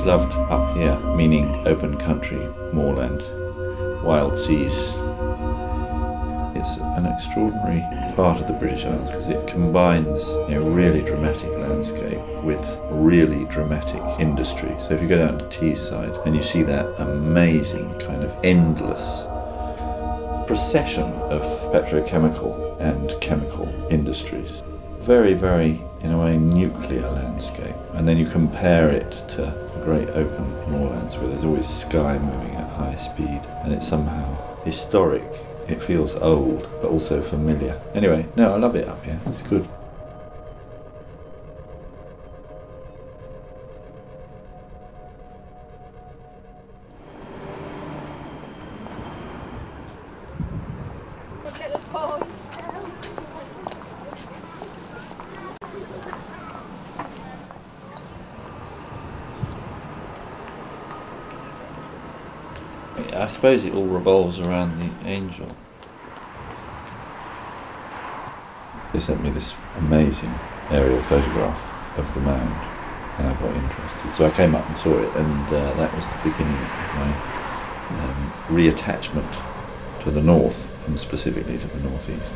loved up here, meaning open country, moorland, wild seas. It's an extraordinary part of the British Isles because it combines, really dramatic landscape with really dramatic industry. So if you go down to Teesside and you see that amazing kind of endless procession of petrochemical and chemical industries, very, very, in a way, nuclear landscape. And then you compare it to the great open moorlands where there's always sky moving at high speed, and it's somehow historic. It feels old, but also familiar. Anyway, no, I love it up here. It's good. I suppose it all revolves around the angel. They sent me this amazing aerial photograph of the mound and I got interested. So I came up and saw it, and that was the beginning of my reattachment to the north, and specifically to the northeast.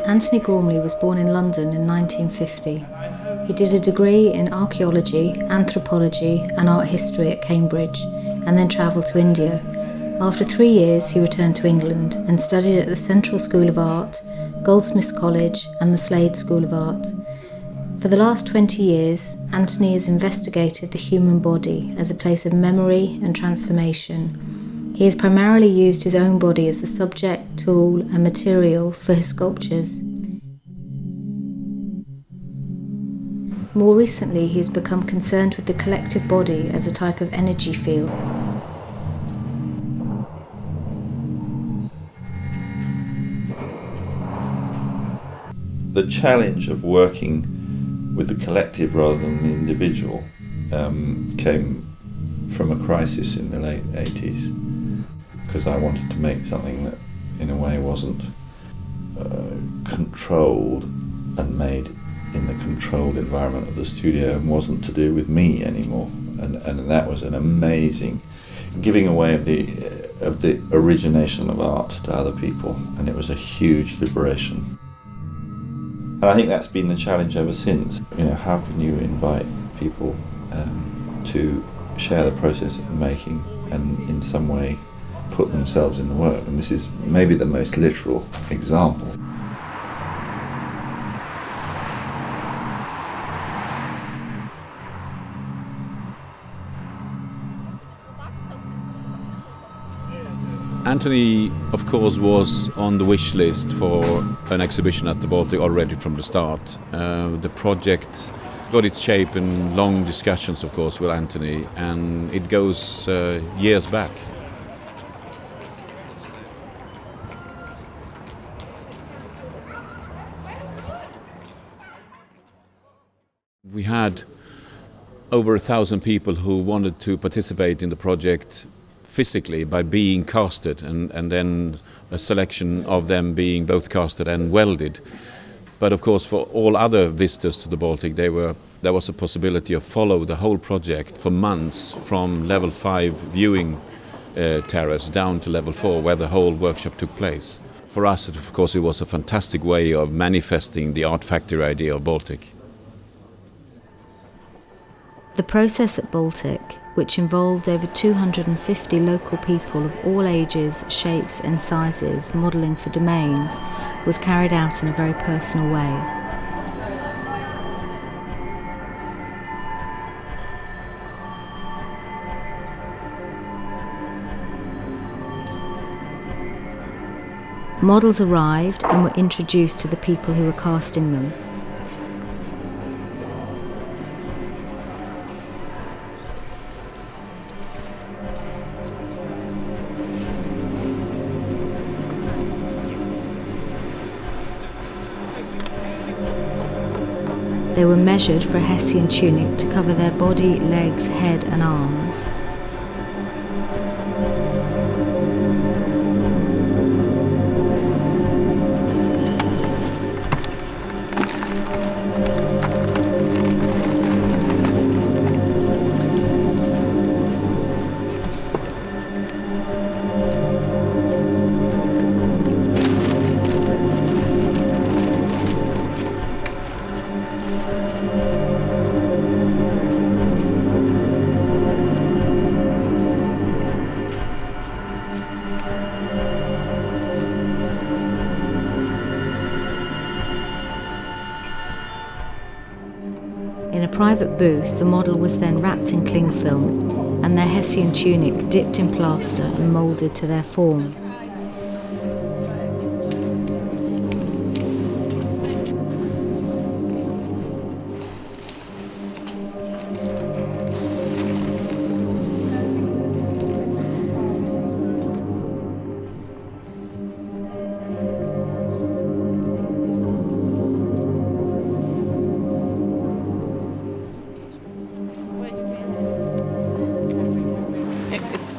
Antony Gormley was born in London in 1950. He did a degree in archaeology, anthropology and art history at Cambridge, and then travelled to India. After 3 years, he returned to England and studied at the Central School of Art, Goldsmiths College and the Slade School of Art. For the last 20 years, Antony has investigated the human body as a place of memory and transformation. He has primarily used his own body as the subject, tool and material for his sculptures. More recently, he has become concerned with the collective body as a type of energy field. The challenge of working with the collective rather than the individual came from a crisis in the late 80s. Because I wanted to make something that, in a way, wasn't controlled and made in the controlled environment of the studio and wasn't to do with me anymore. And that was an amazing giving away of the origination of art to other people, and it was a huge liberation. And I think that's been the challenge ever since. How can you invite people to share the process of making and in some way put themselves in the work? And this is maybe the most literal example. Antony, of course, was on the wish list for an exhibition at the Baltic already from the start. The project got its shape in long discussions, of course, with Antony, and it goes years back. We had over 1,000 people who wanted to participate in the project physically by being casted, and then a selection of them being both casted and welded. But of course, for all other visitors to the Baltic, there was a possibility of follow the whole project for months from level 5 viewing terrace down to level 4, where the whole workshop took place. For us, of course, it was a fantastic way of manifesting the art factory idea of Baltic. The process at Baltic, which involved over 250 local people of all ages, shapes and sizes modelling for domains, was carried out in a very personal way. Models arrived and were introduced to the people who were casting them. They were measured for a Hessian tunic to cover their body, legs, head and arms. In a private booth, the model was then wrapped in cling film and their Hessian tunic dipped in plaster and moulded to their form.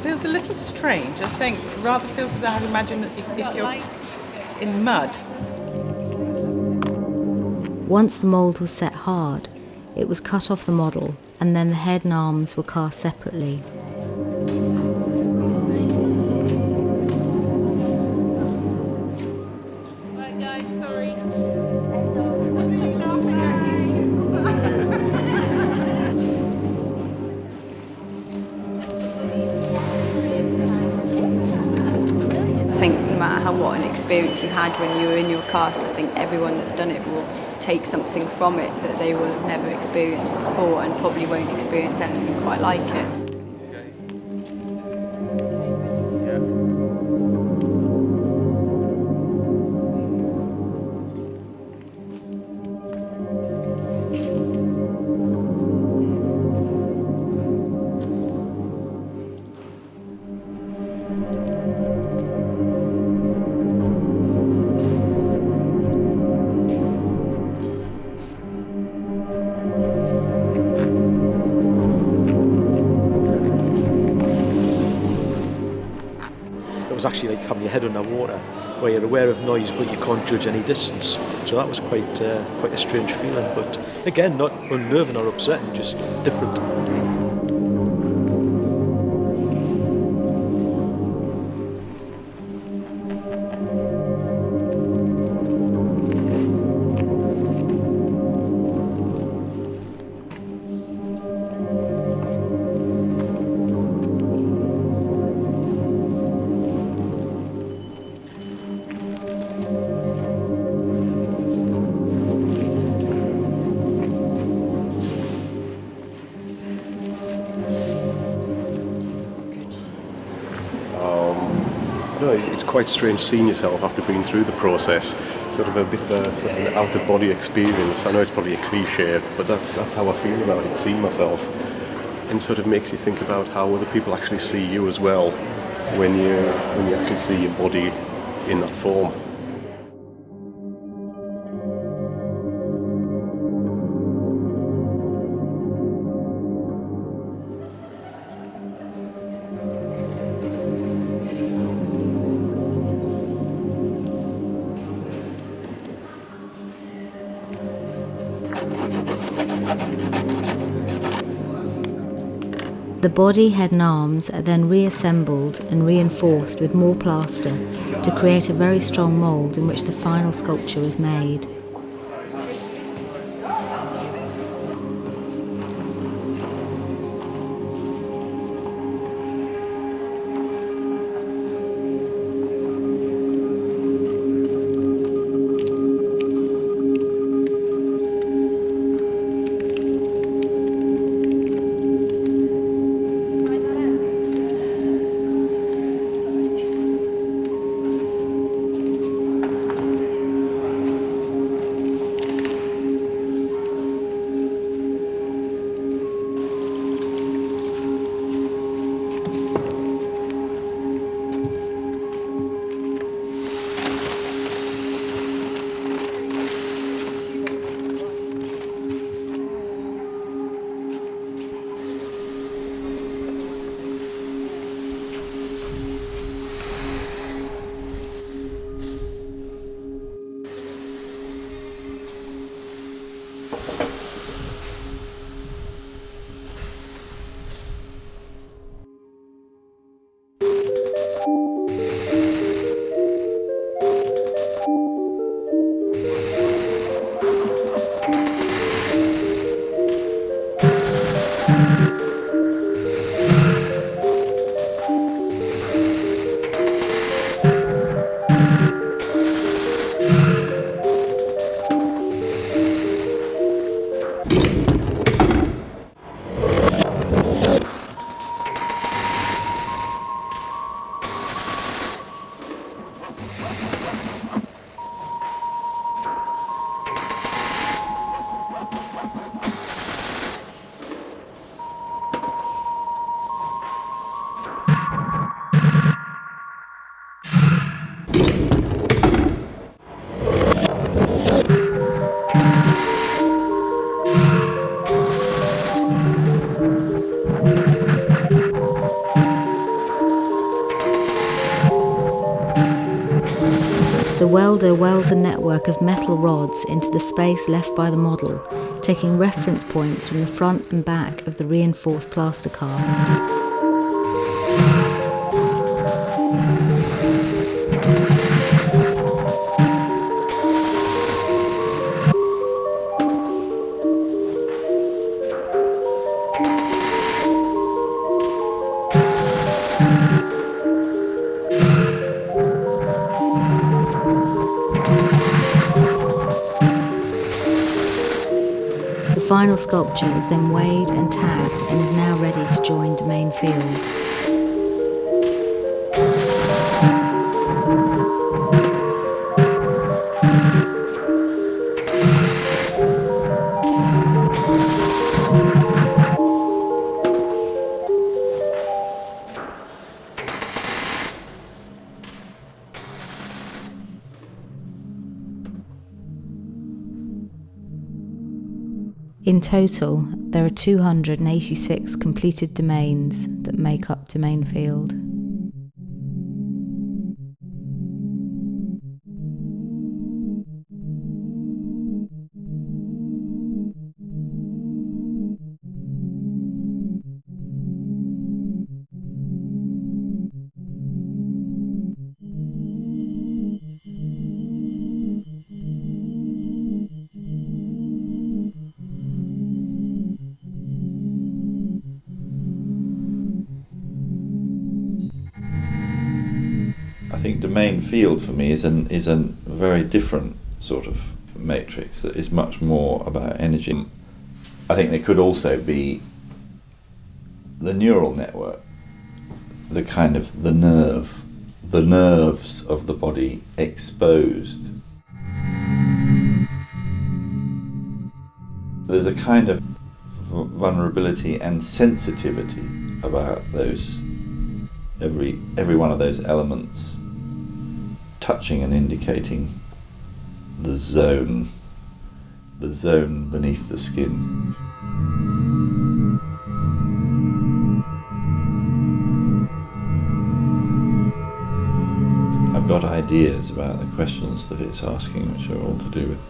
Feels a little strange. I think rather feels as though I'd imagine that if you're in mud. Once the mould was set hard, it was cut off the model and then the head and arms were cast separately. Right guys, sorry. I think no matter what an experience you had when you were in your cast, I think everyone that's done it will take something from it that they will have never experienced before and probably won't experience anything quite like it. It was actually like having your head underwater, where you're aware of noise but you can't judge any distance. So that was quite a strange feeling, but again, not unnerving or upsetting, just different. It's quite strange seeing yourself after being through the process, sort of a bit of an out-of-body experience. I know it's probably a cliche, but that's how I feel about it, seeing myself. And it sort of makes you think about how other people actually see you as well when you actually see your body in that form. The body, head and arms are then reassembled and reinforced with more plaster to create a very strong mould in which the final sculpture is made. The welder welds a network of metal rods into the space left by the model, taking reference points from the front and back of the reinforced plaster cast. The final sculpture is then weighed and tagged and is now ready to join domain field. In total, there are 286 completed domains that make up domain field. I think domain field for me is a very different sort of matrix that is much more about energy. I think there could also be the neural network, the kind of the nerves of the body exposed. There's a kind of vulnerability and sensitivity about those, every one of those elements touching and indicating the zone beneath the skin. I've got ideas about the questions that it's asking, which are all to do with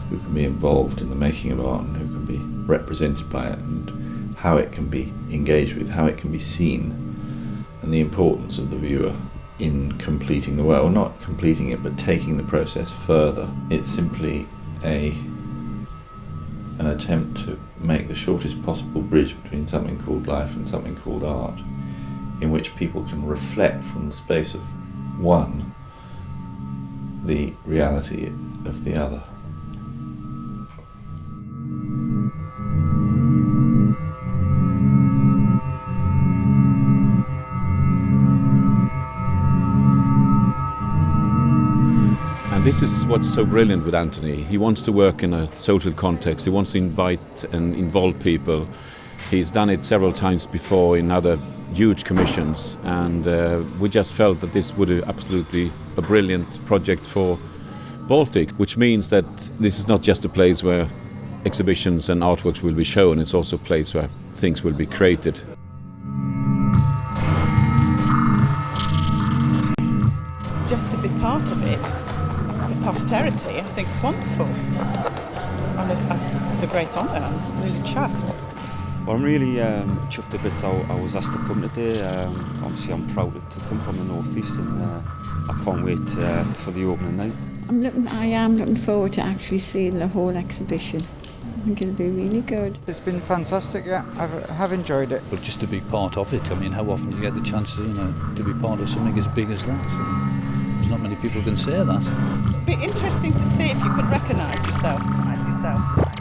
who can be involved in the making of art and who can be represented by it, and how it can be engaged with, how it can be seen, and the importance of the viewer in completing the work, or not completing it, but taking the process further. It's simply an attempt to make the shortest possible bridge between something called life and something called art, in which people can reflect from the space of one the reality of the other. And this is what's so brilliant with Antony. He wants to work in a social context. He wants to invite and involve people. He's done it several times before in other huge commissions, and we just felt that this would be absolutely a brilliant project for Baltic, which means that this is not just a place where exhibitions and artworks will be shown, it's also a place where things will be created. Just to be part of it, for posterity, I think it's wonderful. It's a great honour. I'm really chuffed. Well, I'm really chuffed a bit. I was asked to come today. Obviously, I'm proud to come from the northeast, and I can't wait for the opening night. I am looking forward to actually seeing the whole exhibition. I think it'll be really good. It's been fantastic, yeah. I have enjoyed it. But just to be part of it, I mean, how often do you get the chance to, to be part of something as big as that? There's not many people who can say that. It'd be interesting to see if you could recognise yourself as yourself.